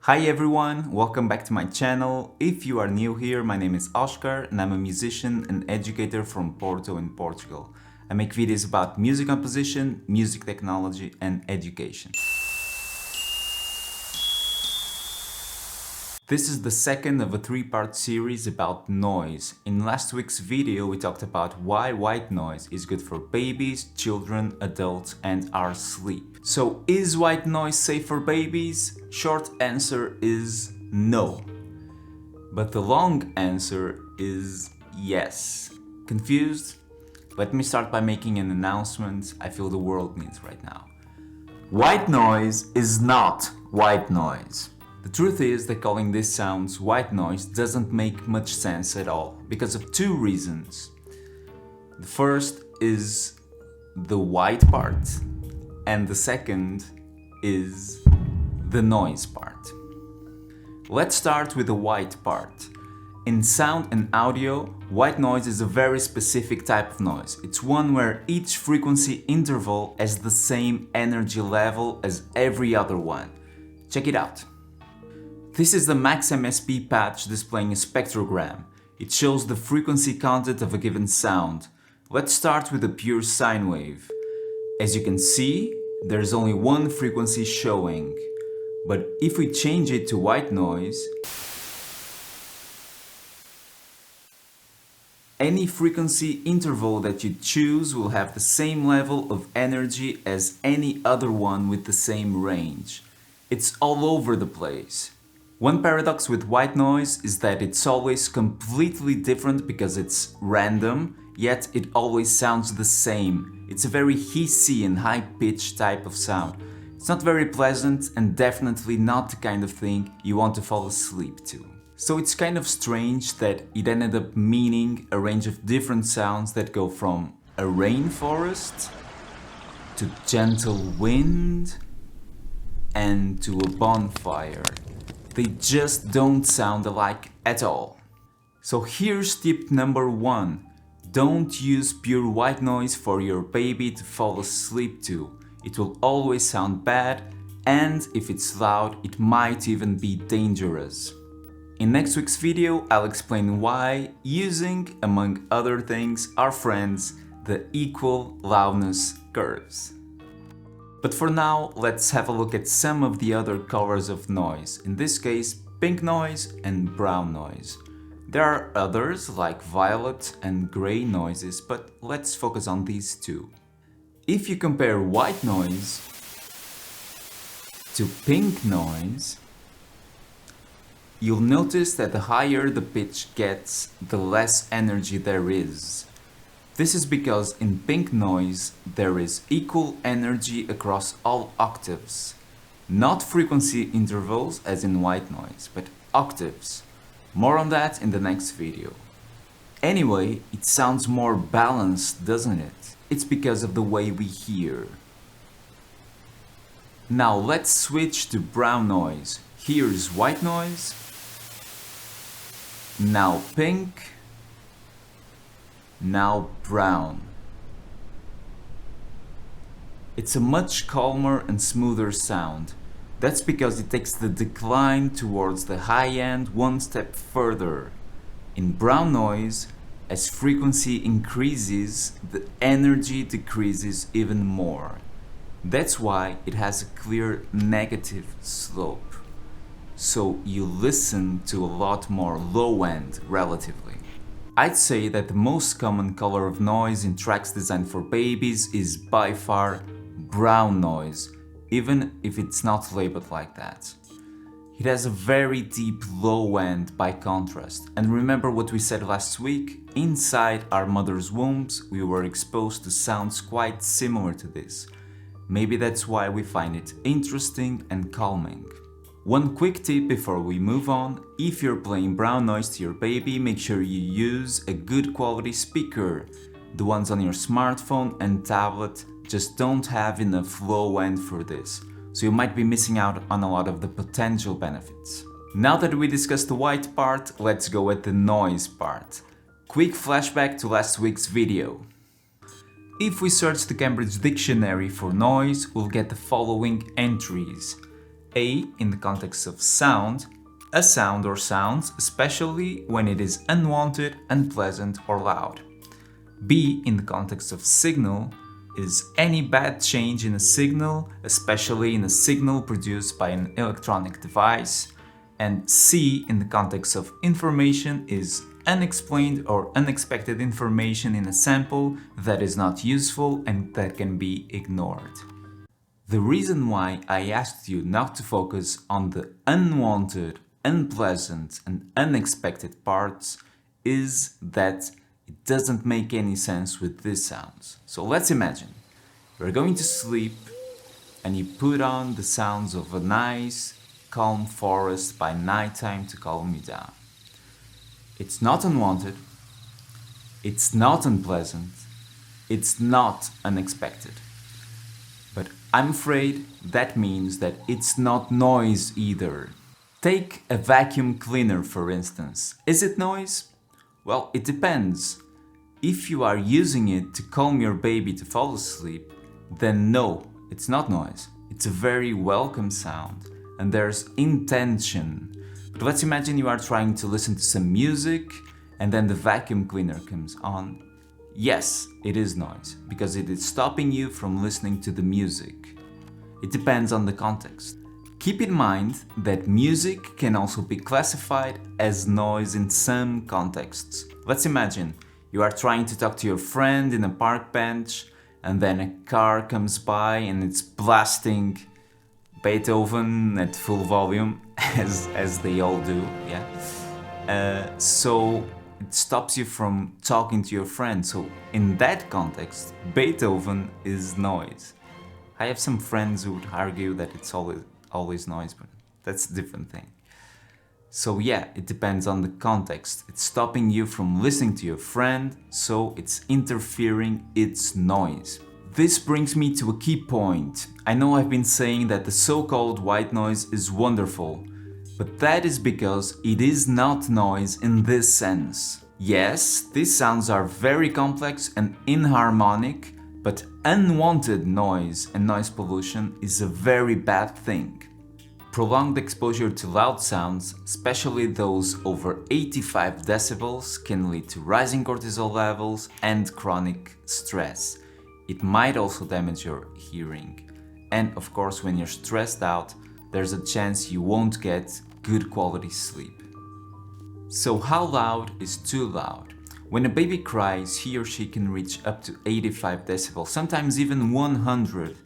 Hi everyone, welcome back to my channel. If you are new here, my name is Oscar and I'm a musician and educator from Porto in Portugal. I make videos about music composition, music technology and education. This is the second of a three-part series about noise. In last week's video we talked about why white noise is good for babies, children, adults and our sleep. So is white noise safe for babies? Short answer is no. But the long answer is yes. Confused? Let me start by making an announcement I feel the world needs right now. White noise is not white noise. The truth is that calling these sounds white noise doesn't make much sense at all, because of two reasons. The first is the white part, and the second is the noise part. Let's start with the white part. In sound and audio, white noise is a very specific type of noise. It's one where each frequency interval has the same energy level as every other one. Check it out. This is the Max MSP patch displaying a spectrogram. It shows the frequency content of a given sound. Let's start with a pure sine wave. As you can see, there's only one frequency showing. But if we change it to white noise, any frequency interval that you choose will have the same level of energy as any other one with the same range. It's all over the place. One paradox with white noise is that it's always completely different because it's random, yet it always sounds the same. It's a very hissy and high-pitched type of sound. It's not very pleasant and definitely not the kind of thing you want to fall asleep to. So it's kind of strange that it ended up meaning a range of different sounds that go from a rainforest to gentle wind and to a bonfire. They just don't sound alike at all. So here's tip number 1. Don't use pure white noise for your baby to fall asleep to. It will always sound bad, and if it's loud, it might even be dangerous. In next week's video, I'll explain why using, among other things, our friends, the equal loudness curves. But for now, let's have a look at some of the other colors of noise, in this case pink noise and brown noise. There are others like violet and gray noises, but let's focus on these two. If you compare white noise to pink noise, you'll notice that the higher the pitch gets, the less energy there is. This is because in pink noise there is equal energy across all octaves. Not frequency intervals as in white noise, but octaves. More on that in the next video. Anyway, it sounds more balanced, doesn't it? It's because of the way we hear. Now let's switch to brown noise. Here's white noise. Now pink. Now brown. It's a much calmer and smoother sound. That's because it takes the decline towards the high end one step further. In brown noise, as frequency increases, the energy decreases even more. That's why it has a clear negative slope. So you listen to a lot more low end relatively. I'd say that the most common color of noise in tracks designed for babies is by far brown noise, even if it's not labeled like that. It has a very deep low end by contrast, and remember what we said last week? Inside our mother's wombs we were exposed to sounds quite similar to this. Maybe that's why we find it interesting and calming. One quick tip before we move on: if you're playing brown noise to your baby, make sure you use a good quality speaker. The ones on your smartphone and tablet just don't have enough low end for this, so you might be missing out on a lot of the potential benefits. Now that we discussed the white part, let's go at the noise part. Quick flashback to last week's video. If we search the Cambridge Dictionary for noise, we'll get the following entries. A in the context of sound, a sound or sounds, especially when it is unwanted, unpleasant, or loud. B in the context of signal is any bad change in a signal, especially in a signal produced by an electronic device. And C in the context of information is unexplained or unexpected information in a sample that is not useful and that can be ignored. The reason why I asked you not to focus on the unwanted, unpleasant, and unexpected parts is that it doesn't make any sense with these sounds. So let's imagine you're going to sleep and you put on the sounds of a nice, calm forest by nighttime to calm you down. It's not unwanted, it's not unpleasant, it's not unexpected. But I'm afraid that means that it's not noise either. Take a vacuum cleaner, for instance. Is it noise? Well, it depends. If you are using it to calm your baby to fall asleep, then no, it's not noise. It's a very welcome sound, and there's intention. But let's imagine you are trying to listen to some music, and then the vacuum cleaner comes on. Yes, it is noise, because it is stopping you from listening to the music. It depends on the context. Keep in mind that music can also be classified as noise in some contexts. Let's imagine you are trying to talk to your friend in a park bench, and then a car comes by and it's blasting Beethoven at full volume, as they all do, yeah? So it stops you from talking to your friend. So in that context, Beethoven is noise. I have some friends who would argue that it's always noise, but that's a different thing. So yeah, it depends on the context. It's stopping you from listening to your friend, so it's interfering, it's noise. This brings me to a key point. I know I've been saying that the so-called white noise is wonderful, but that is because it is not noise in this sense. Yes, these sounds are very complex and inharmonic, but unwanted noise and noise pollution is a very bad thing. Prolonged exposure to loud sounds, especially those over 85 decibels, can lead to rising cortisol levels and chronic stress. It might also damage your hearing. And of course, when you're stressed out, there's a chance you won't get good quality sleep. So how loud is too loud? When a baby cries, he or she can reach up to 85 decibels, sometimes even 100.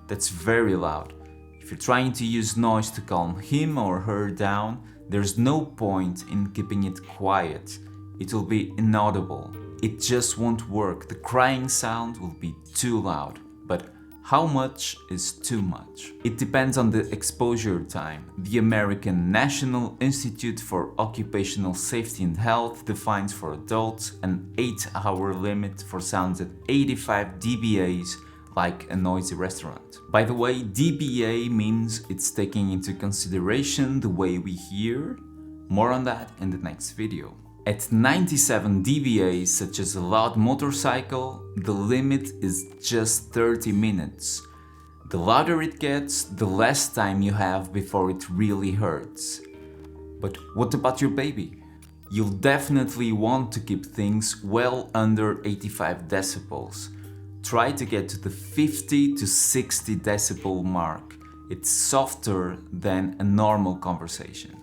That's very loud. If you're trying to use noise to calm him or her down, there's no point in keeping it quiet. It will be inaudible. It just won't work. The crying sound will be too loud. But how much is too much? It depends on the exposure time. The American National Institute for Occupational Safety and Health defines for adults an 8-hour limit for sounds at 85 dBAs, like a noisy restaurant. By the way, dBA means it's taking into consideration the way we hear. More on that in the next video. At 97 dBA, such as a loud motorcycle, the limit is just 30 minutes. The louder it gets, the less time you have before it really hurts. But what about your baby? You'll definitely want to keep things well under 85 decibels. Try to get to the 50 to 60 decibel mark. It's softer than a normal conversation.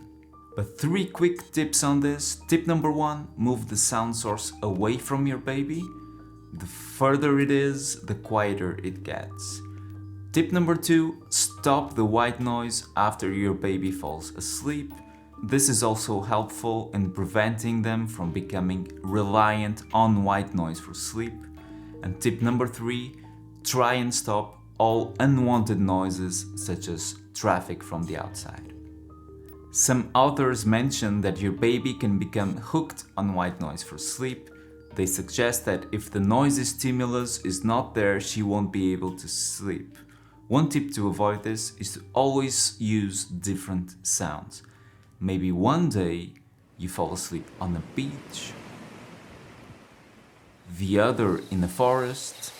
But 3 quick tips on this. Tip number 1, move the sound source away from your baby. The further it is, the quieter it gets. Tip number 2, stop the white noise after your baby falls asleep. This is also helpful in preventing them from becoming reliant on white noise for sleep. And tip number 3, try and stop all unwanted noises such as traffic from the outside. Some authors mention that your baby can become hooked on white noise for sleep. They suggest that if the noisy stimulus is not there, she won't be able to sleep. One tip to avoid this is to always use different sounds. Maybe one day you fall asleep on a beach, the other in a forest,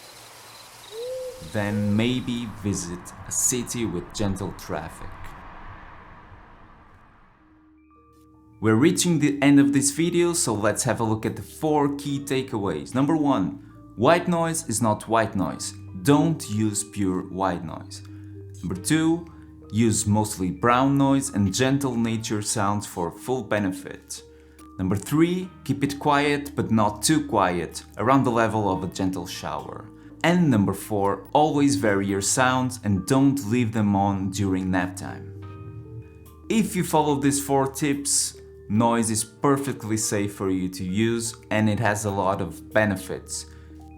then maybe visit a city with gentle traffic. We're reaching the end of this video, so let's have a look at the 4 key takeaways. Number 1. White noise is not white noise. Don't use pure white noise. Number 2. Use mostly brown noise and gentle nature sounds for full benefit. Number 3. Keep it quiet but not too quiet, around the level of a gentle shower. And number 4. Always vary your sounds and don't leave them on during nap time. If you follow these 4 tips, noise is perfectly safe for you to use and it has a lot of benefits.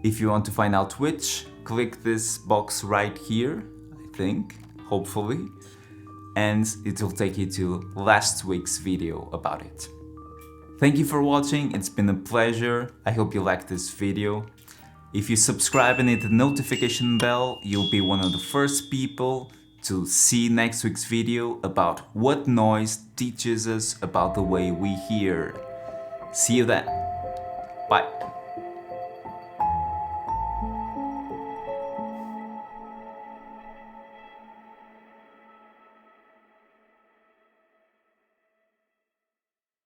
If you want to find out which, click this box right here, I think, hopefully, and it will take you to last week's video about it. Thank you for watching, it's been a pleasure. I hope you liked this video. If you subscribe and hit the notification bell, you'll be one of the first people to see next week's video about what noise teaches us about the way we hear. See you then. Bye.